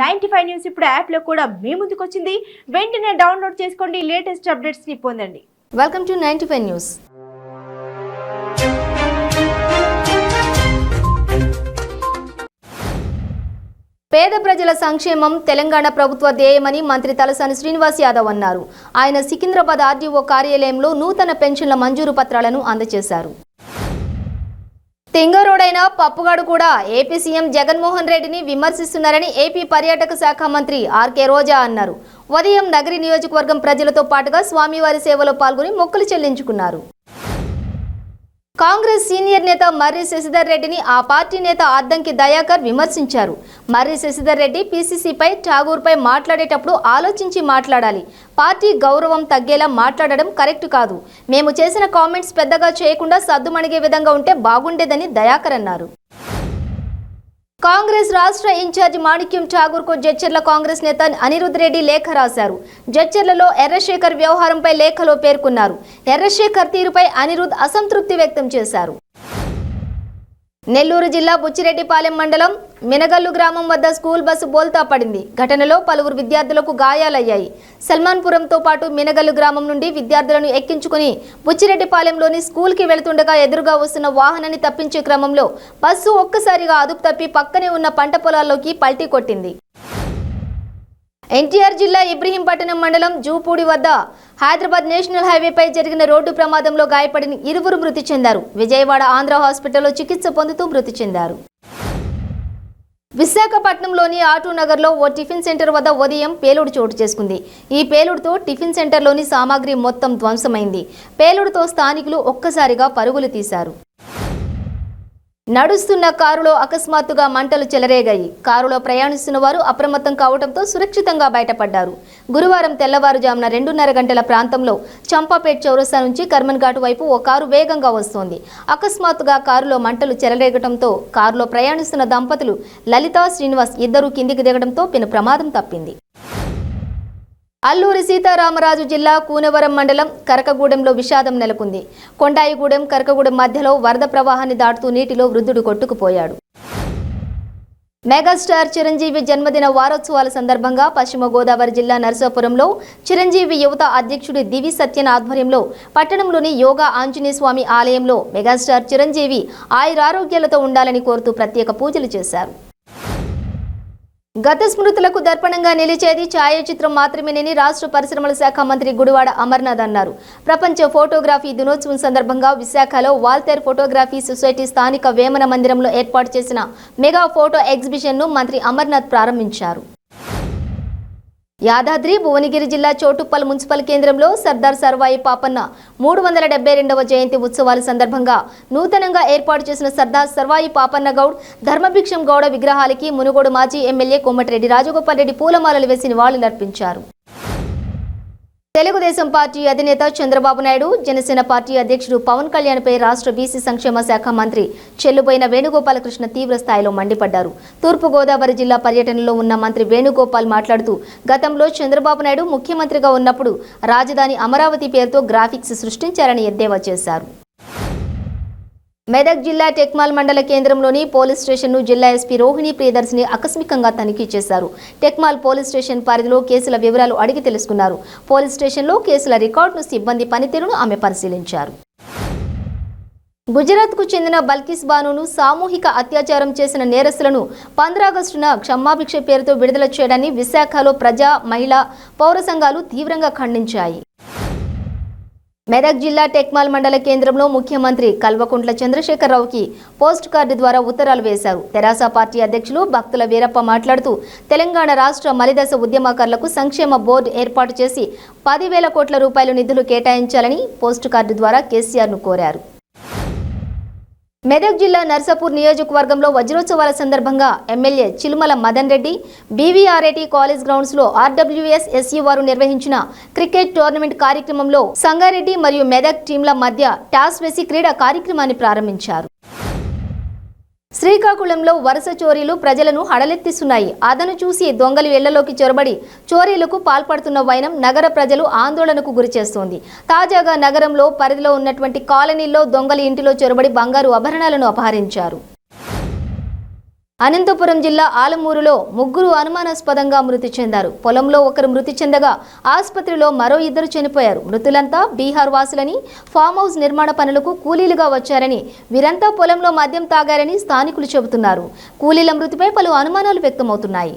95 news ఇప్పుడు app లో కూడా మీ ముందుకు వచ్చింది. వెంటనే డౌన్లోడ్ చేసుకోండి, లేటెస్ట్ అప్డేట్స్ ని పొందండి. Welcome to 95 news. పేద ప్రజల సంక్షేమం తెలంగాణ ప్రభుత్వ ధ్యేయమని మంత్రి తలసాని శ్రీనివాస్ యాదవ్ అన్నారు. ఆయన సికింద్రాబాద్ ఆర్డీఓ కార్యాలయంలో నూతన పెన్షన్ల మంజూరు పత్రాలను అందజేశారు. తింగరోడైన పప్పుగాడు కూడా ఏపీ సీఎం జగన్మోహన్ రెడ్డిని విమర్శిస్తున్నారని ఏపీ పర్యాటక శాఖ మంత్రి ఆర్కే రోజా అన్నారు. ఉదయం నగరి నియోజకవర్గం ప్రజలతో పాటుగా స్వామివారి సేవలో పాల్గొని మొక్కులు చెల్లించుకున్నారు. కాంగ్రెస్ సీనియర్ నేత మర్రి శశిధర్ రెడ్డిని ఆ పార్టీ నేత అద్దంకి దయాకర్ విమర్శించారు. మర్రి శశిధర్ రెడ్డి పీసీసీపై ఠాగూర్పై మాట్లాడేటప్పుడు ఆలోచించి మాట్లాడాలి. పార్టీ గౌరవం తగ్గేలా మాట్లాడడం కరెక్ట్ కాదు. మేము చేసిన కామెంట్స్ పెద్దగా చేయకుండా సద్దుమణిగే విధంగా ఉంటే బాగుండేదని దయాకర్ అన్నారు. కాంగ్రెస్ రాష్ట్ర ఇన్ఛార్జి మాణిక్యం ఠాగూర్కు జడ్చర్ల కాంగ్రెస్ నేత అనిరుద్ రెడ్డి లేఖ రాశారు. జడ్చర్లలో ఎర్రశేఖర్ వ్యవహారంపై లేఖలో పేర్కొన్నారు. ఎర్రశేఖర్ తీరుపై అనిరుద్ అసంతృప్తి వ్యక్తం చేశారు. నెల్లూరు జిల్లా బుచ్చిరెడ్డిపాలెం మండలం మినగల్లు గ్రామం వద్ద స్కూల్ బస్సు బోల్తా పడింది. ఘటనలో పలువురు విద్యార్థులకు గాయాలయ్యాయి. సల్మాన్పురంతో పాటు మినగల్లు గ్రామం నుండి విద్యార్థులను ఎక్కించుకుని బుచ్చిరెడ్డిపాలెంలోని స్కూల్కి వెళుతుండగా ఎదురుగా వస్తున్న వాహనాన్ని తప్పించే క్రమంలో బస్సు ఒక్కసారిగా అదుపు తప్పి పక్కనే ఉన్న పంట పొలాల్లోకి పల్టీ కొట్టింది. ఎన్టీఆర్ జిల్లా ఇబ్రహీంపట్నం మండలం జూపూడి వద్ద హైదరాబాద్ నేషనల్ హైవేపై జరిగిన రోడ్డు ప్రమాదంలో గాయపడిన ఇరువురు మృతి చెందారు. విజయవాడ ఆంధ్ర హాస్పిటల్లో చికిత్స పొందుతూ మృతి చెందారు. విశాఖపట్నంలోని ఆటోనగర్లో ఓ టిఫిన్ సెంటర్ వద్ద ఉదయం పేలుడు చోటు చేసుకుంది. ఈ పేలుడుతో టిఫిన్ సెంటర్లోని సామాగ్రి మొత్తం ధ్వంసమైంది. పేలుడుతో స్థానికులు ఒక్కసారిగా పరుగులు తీశారు. నడుస్తున్న కారులో అకస్మాత్తుగా మంటలు చెలరేగాయి. కారులో ప్రయాణిస్తున్న వారు అప్రమత్తం కావడంతో సురక్షితంగా బయటపడ్డారు. గురువారం తెల్లవారుజామున 2:30 గంటల ప్రాంతంలో చంపాపేట్ చౌరస్తా నుంచి కర్మన్ ఘాటు వైపు ఓ కారు వేగంగా వస్తోంది. అకస్మాత్తుగా కారులో మంటలు చెలరేగడంతో కారులో ప్రయాణిస్తున్న దంపతులు లలిత, శ్రీనివాస్ ఇద్దరూ కిందికి దిగడంతో పెను ప్రమాదం తప్పింది. అల్లూరి సీతారామరాజు జిల్లా కూనవరం మండలం కరకగూడెంలో విషాదం నెలకొంది. కొండాయిగూడెం కరకగూడెం మధ్యలో వరద ప్రవాహాన్ని దాటుతూ నీటిలో వృద్ధుడు కొట్టుకుపోయాడు. మెగాస్టార్ చిరంజీవి జన్మదిన వారోత్సవాల సందర్భంగా పశ్చిమ గోదావరి జిల్లా నరసాపురంలో చిరంజీవి యువత అధ్యక్షుడి దివి సత్యన్ ఆధ్వర్యంలో పట్టణంలోని యోగా ఆంజనేయ స్వామి ఆలయంలో మెగాస్టార్ చిరంజీవి ఆయురారోగ్యాలతో ఉండాలని కోరుతూ ప్రత్యేక పూజలు చేశారు. గత స్మృతులకు దర్పణంగా నిలిచేది ఛాయాచిత్రం మాత్రమేనని రాష్ట్ర పరిశ్రమల శాఖ మంత్రి గుడివాడ అమర్నాథ్ అన్నారు. ప్రపంచ ఫోటోగ్రఫీ దినోత్సవం సందర్భంగా విశాఖలో వాల్తేర్ ఫోటోగ్రఫీ సొసైటీ స్థానిక వేమన మందిరంలో ఏర్పాటు చేసిన మెగా ఫోటో ఎగ్జిబిషన్ను మంత్రి అమర్నాథ్ ప్రారంభించారు. యాదాద్రి భువనగిరి జిల్లా చోటుప్పల్ మున్సిపల్ కేంద్రంలో సర్దార్ సర్వాయి పాపన్న 372వ జయంతి ఉత్సవాల సందర్భంగా నూతనంగా ఏర్పాటు చేసిన సర్దార్ సర్వాయి పాపన్న గౌడ్, ధర్మభిక్షం గౌడ విగ్రహాలకి మునుగోడు మాజీ ఎమ్మెల్యే కోమటిరెడ్డి రాజగోపాల్ రెడ్డి పూలమాలలు వేసి నివాళులర్పించారు. తెలుగుదేశం పార్టీ అధినేత చంద్రబాబు నాయుడు, జనసేన పార్టీ అధ్యక్షుడు పవన్ కళ్యాణ్పై రాష్ట్ర బీసీ సంక్షేమ శాఖ మంత్రి చెల్లుబోయిన వేణుగోపాలకృష్ణ తీవ్ర స్థాయిలో మండిపడ్డారు. తూర్పుగోదావరి జిల్లా పర్యటనలో ఉన్న మంత్రి వేణుగోపాల్ మాట్లాడుతూ గతంలో చంద్రబాబు నాయుడు ముఖ్యమంత్రిగా ఉన్నప్పుడు రాజధాని అమరావతి పేరుతో గ్రాఫిక్స్ సృష్టించారని ఎద్దేవా చేశారు. మెదక్ జిల్లా టెక్మాల్ మండల కేంద్రంలోని పోలీస్ స్టేషన్ను జిల్లా ఎస్పీ రోహిణి ప్రియదర్శిని ఆకస్మికంగా తనిఖీ చేశారు. టెక్మాల్ పోలీస్ స్టేషన్ పరిధిలో కేసుల వివరాలు అడిగి తెలుసుకున్నారు. పోలీస్ స్టేషన్లో కేసుల రికార్డును, సిబ్బంది పనితీరును ఆమె పరిశీలించారు. గుజరాత్కు చెందిన బల్కిస్ బానును సామూహిక అత్యాచారం చేసిన నేరస్తులను 15 ఆగస్టున క్షమాభిక్ష పేరుతో విడుదల చేయడాన్ని విశాఖలో ప్రజా, మహిళా, పౌర సంఘాలు తీవ్రంగా ఖండించాయి. మెదక్ జిల్లా టెక్మాల్ మండల కేంద్రంలో ముఖ్యమంత్రి కల్వకుంట్ల చంద్రశేఖరరావుకి పోస్ట్ కార్డు ద్వారా ఉత్తరాలు వేశారు. తెరాస పార్టీ అధ్యక్షులు భక్తుల వీరప్ప మాట్లాడుతూ తెలంగాణ రాష్ట్ర మలిదశ ఉద్యమకారులకు సంక్షేమ బోర్డు ఏర్పాటు చేసి 10,000 కోట్ల రూపాయల నిధులు కేటాయించాలని పోస్ట్ కార్డు ద్వారా కేసీఆర్ను కోరారు. మెదక్ జిల్లా నర్సాపూర్ నియోజకవర్గంలో వజ్రోత్సవాల సందర్భంగా MLA Chilumala Madan Reddy BVRIT college grounds లో ఆర్డబ్ల్యూఎస్ ఎస్యూ వారు నిర్వహించిన క్రికెట్ టోర్నమెంట్ కార్యక్రమంలో సంగారెడ్డి మరియు మెదక్ టీంల మధ్య టాస్ వేసి క్రీడా కార్యక్రమాన్ని ప్రారంభించారు. శ్రీకాకుళంలో వరుస చోరీలు ప్రజలను హడలెత్తిస్తున్నాయి. అదను చూసి దొంగలు ఇళ్లలోకి చొరబడి చోరీలకు పాల్పడుతున్న వైనం నగర ప్రజలు ఆందోళనకు గురిచేస్తోంది. తాజాగా నగరంలో పరిధిలో ఉన్నటువంటి కాలనీల్లో దొంగలు ఇంటిలో చొరబడి బంగారు ఆభరణాలను అపహరించారు. అనంతపురం జిల్లా ఆలమూరులో ముగ్గురు అనుమానాస్పదంగా మృతి చెందారు. పొలంలో ఒకరు మృతి చెందగా ఆసుపత్రిలో మరో ఇద్దరు చనిపోయారు. మృతులంతా బీహార్ వాసులని, ఫామ్ హౌస్ నిర్మాణ పనులకు కూలీలుగా వచ్చారని, వీరంతా పొలంలో మద్యం తాగారని స్థానికులు చెబుతున్నారు. కూలీల మృతిపై పలు అనుమానాలు వ్యక్తమవుతున్నాయి.